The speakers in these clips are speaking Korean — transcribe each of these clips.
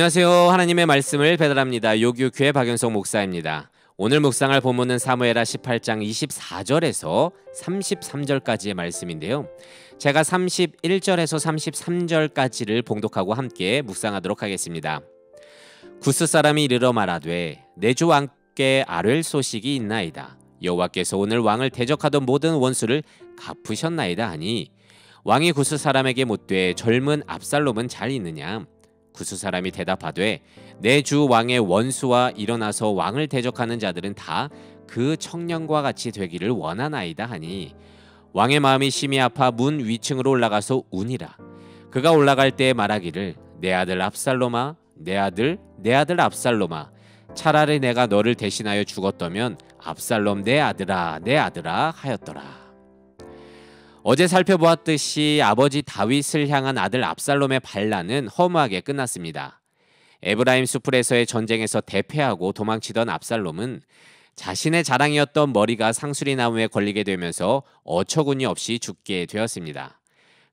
안녕하세요. 하나님의 말씀을 배달합니다. 요교회 박윤석 목사입니다. 오늘 묵상할 본문은 사무엘하 18장 24절에서 33절까지의 말씀인데요. 제가 31절에서 33절까지를 봉독하고 함께 묵상하도록 하겠습니다. 구스 사람이 이르러 말하되 내 주 왕께 아뢰 소식이 있나이다. 여호와께서 오늘 왕을 대적하던 모든 원수를 갚으셨나이다 하니 왕이 구스 사람에게 묻되 젊은 압살롬은 잘 있느냐? 구스 사람이 대답하되 내 주 왕의 원수와 일어나서 왕을 대적하는 자들은 다 그 청년과 같이 되기를 원하나이다 하니 왕의 마음이 심히 아파 문 위층으로 올라가서 우니라. 그가 올라갈 때 말하기를 내 아들 압살롬아 내 아들 압살롬아 차라리 내가 너를 대신하여 죽었더면 압살롬 내 아들아 하였더라. 어제 살펴보았듯이 아버지 다윗을 향한 아들 압살롬의 반란은 허무하게 끝났습니다. 에브라임 수풀에서의 전쟁에서 대패하고 도망치던 압살롬은 자신의 자랑이었던 머리가 상수리 나무에 걸리게 되면서 어처구니 없이 죽게 되었습니다.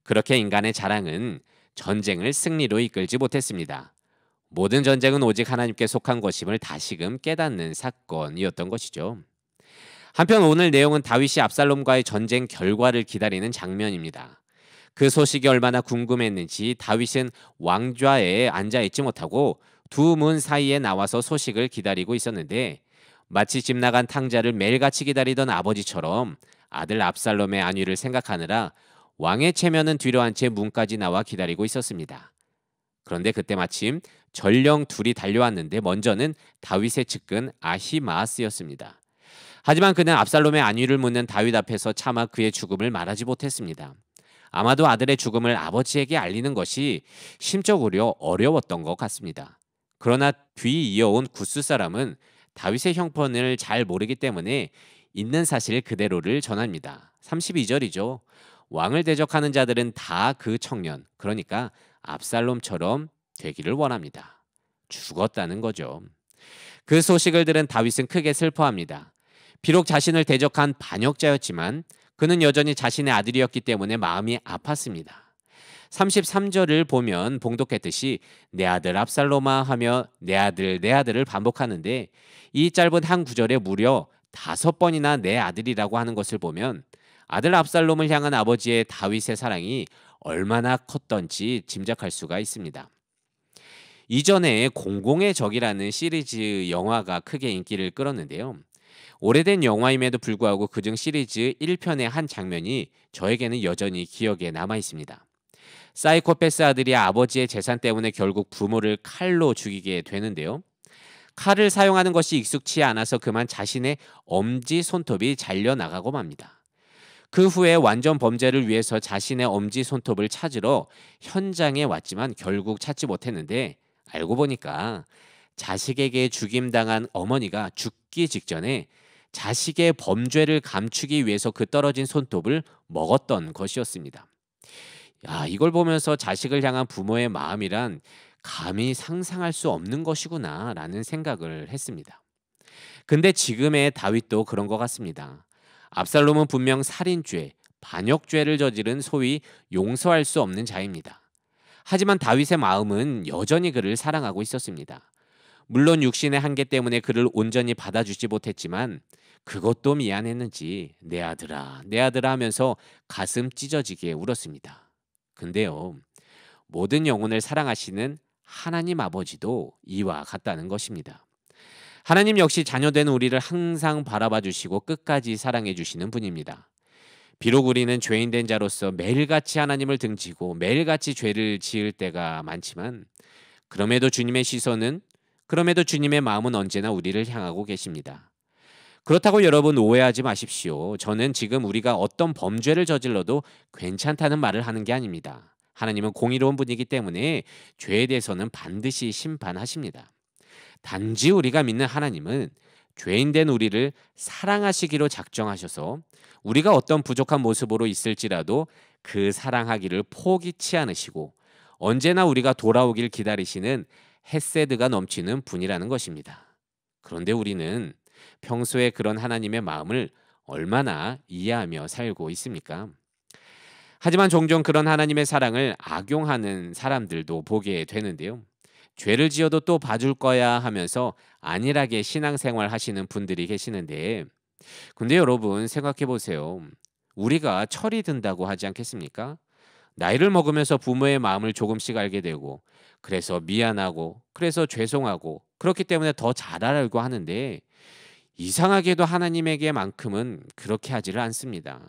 그렇게 인간의 자랑은 전쟁을 승리로 이끌지 못했습니다. 모든 전쟁은 오직 하나님께 속한 것임을 다시금 깨닫는 사건이었던 것이죠. 한편 오늘 내용은 다윗이 압살롬과의 전쟁 결과를 기다리는 장면입니다. 그 소식이 얼마나 궁금했는지 다윗은 왕좌에 앉아있지 못하고 두 문 사이에 나와서 소식을 기다리고 있었는데 마치 집 나간 탕자를 매일같이 기다리던 아버지처럼 아들 압살롬의 안위를 생각하느라 왕의 체면은 뒤로 한 채 문까지 나와 기다리고 있었습니다. 그런데 그때 마침 전령 둘이 달려왔는데 먼저는 다윗의 측근 아히마아스였습니다. 하지만 그는 압살롬의 안위를 묻는 다윗 앞에서 차마 그의 죽음을 말하지 못했습니다. 아마도 아들의 죽음을 아버지에게 알리는 것이 심적으로 어려웠던 것 같습니다. 그러나 뒤이어온 구스 사람은 다윗의 형편을 잘 모르기 때문에 있는 사실 그대로를 전합니다. 32절이죠. 왕을 대적하는 자들은 다 그 청년, 그러니까 압살롬처럼 되기를 원합니다. 죽었다는 거죠. 그 소식을 들은 다윗은 크게 슬퍼합니다. 비록 자신을 대적한 반역자였지만 그는 여전히 자신의 아들이었기 때문에 마음이 아팠습니다. 33절을 보면 봉독했듯이 내 아들 압살롬아 하며 내 아들을 반복하는데 이 짧은 한 구절에 무려 5번이나 내 아들이라고 하는 것을 보면 아들 압살롬을 향한 아버지의 다윗의 사랑이 얼마나 컸던지 짐작할 수가 있습니다. 이전에 공공의 적이라는 시리즈 영화가 크게 인기를 끌었는데요. 오래된 영화임에도 불구하고 그중 시리즈 1편의 한 장면이 저에게는 여전히 기억에 남아 있습니다. 사이코패스 아들이 아버지의 재산 때문에 결국 부모를 칼로 죽이게 되는데요. 칼을 사용하는 것이 익숙치 않아서 그만 자신의 엄지 손톱이 잘려나가고 맙니다. 그 후에 완전 범죄를 위해서 자신의 엄지 손톱을 찾으러 현장에 왔지만 결국 찾지 못했는데 알고 보니까 자식에게 죽임당한 어머니가 죽기 직전에 자식의 범죄를 감추기 위해서 그 떨어진 손톱을 먹었던 것이었습니다. 이걸 보면서 자식을 향한 부모의 마음이란 감히 상상할 수 없는 것이구나 라는 생각을 했습니다. 근데 지금의 다윗도 그런 것 같습니다. 압살롬은 분명 살인죄, 반역죄를 저지른 소위 용서할 수 없는 자입니다. 하지만 다윗의 마음은 여전히 그를 사랑하고 있었습니다. 물론 육신의 한계 때문에 그를 온전히 받아주지 못했지만 그것도 미안했는지 내 아들아 하면서 가슴 찢어지게 울었습니다. 근데요, 모든 영혼을 사랑하시는 하나님 아버지도 이와 같다는 것입니다. 하나님 역시 자녀된 우리를 항상 바라봐 주시고 끝까지 사랑해 주시는 분입니다. 비록 우리는 죄인된 자로서 매일같이 하나님을 등지고 매일같이 죄를 지을 때가 많지만 그럼에도 주님의 마음은 언제나 우리를 향하고 계십니다. 그렇다고 여러분 오해하지 마십시오. 저는 지금 우리가 어떤 범죄를 저질러도 괜찮다는 말을 하는 게 아닙니다. 하나님은 공의로운 분이기 때문에 죄에 대해서는 반드시 심판하십니다. 단지 우리가 믿는 하나님은 죄인된 우리를 사랑하시기로 작정하셔서 우리가 어떤 부족한 모습으로 있을지라도 그 사랑하기를 포기치 않으시고 언제나 우리가 돌아오길 기다리시는 헤세드가 넘치는 분이라는 것입니다. 그런데 우리는 평소에 그런 하나님의 마음을 얼마나 이해하며 살고 있습니까? 하지만 종종 그런 하나님의 사랑을 악용하는 사람들도 보게 되는데요. 죄를 지어도 또 봐줄 거야 하면서 안일하게 신앙생활 하시는 분들이 계시는데, 근데 여러분 생각해 보세요. 우리가 철이 든다고 하지 않겠습니까? 나이를 먹으면서 부모의 마음을 조금씩 알게 되고, 그래서 미안하고, 그래서 죄송하고, 그렇기 때문에 더 잘 알고 하는데, 이상하게도 하나님에게만큼은 그렇게 하지를 않습니다.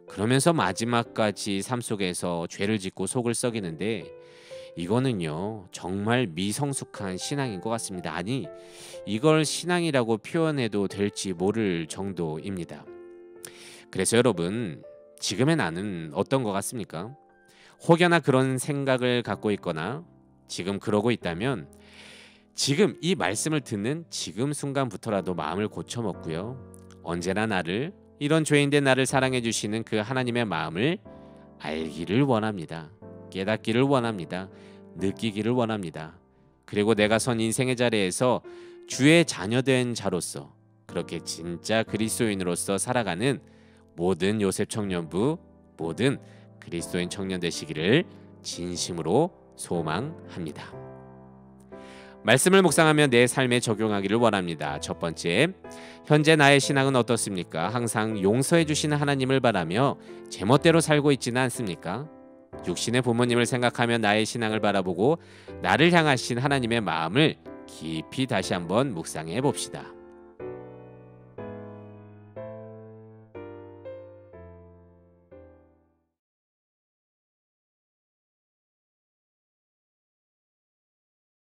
그러면서 마지막까지 삶 속에서 죄를 짓고 속을 썩이는데, 이거는요 정말 미성숙한 신앙인 것 같습니다. 아니, 이걸 신앙이라고 표현해도 될지 모를 정도입니다. 그래서 여러분, 지금의 나는 어떤 것 같습니까? 혹여나 그런 생각을 갖고 있거나 지금 그러고 있다면, 지금 이 말씀을 듣는 지금 순간부터라도 마음을 고쳐먹고요, 언제나 나를, 이런 죄인된 나를 사랑해 주시는 그 하나님의 마음을 알기를 원합니다. 깨닫기를 원합니다. 느끼기를 원합니다. 그리고 내가 선 인생의 자리에서 주의 자녀된 자로서, 그렇게 진짜 그리스도인으로서 살아가는 모든 요셉 청년부, 모든 그리스도인 청년 되시기를 진심으로 소망합니다. 말씀을 묵상하며 내 삶에 적용하기를 원합니다. 첫 번째, 현재 나의 신앙은 어떻습니까? 항상 용서해 주시는 하나님을 바라며 제멋대로 살고 있지는 않습니까? 육신의 부모님을 생각하며 나의 신앙을 바라보고 나를 향하신 하나님의 마음을 깊이 다시 한번 묵상해 봅시다.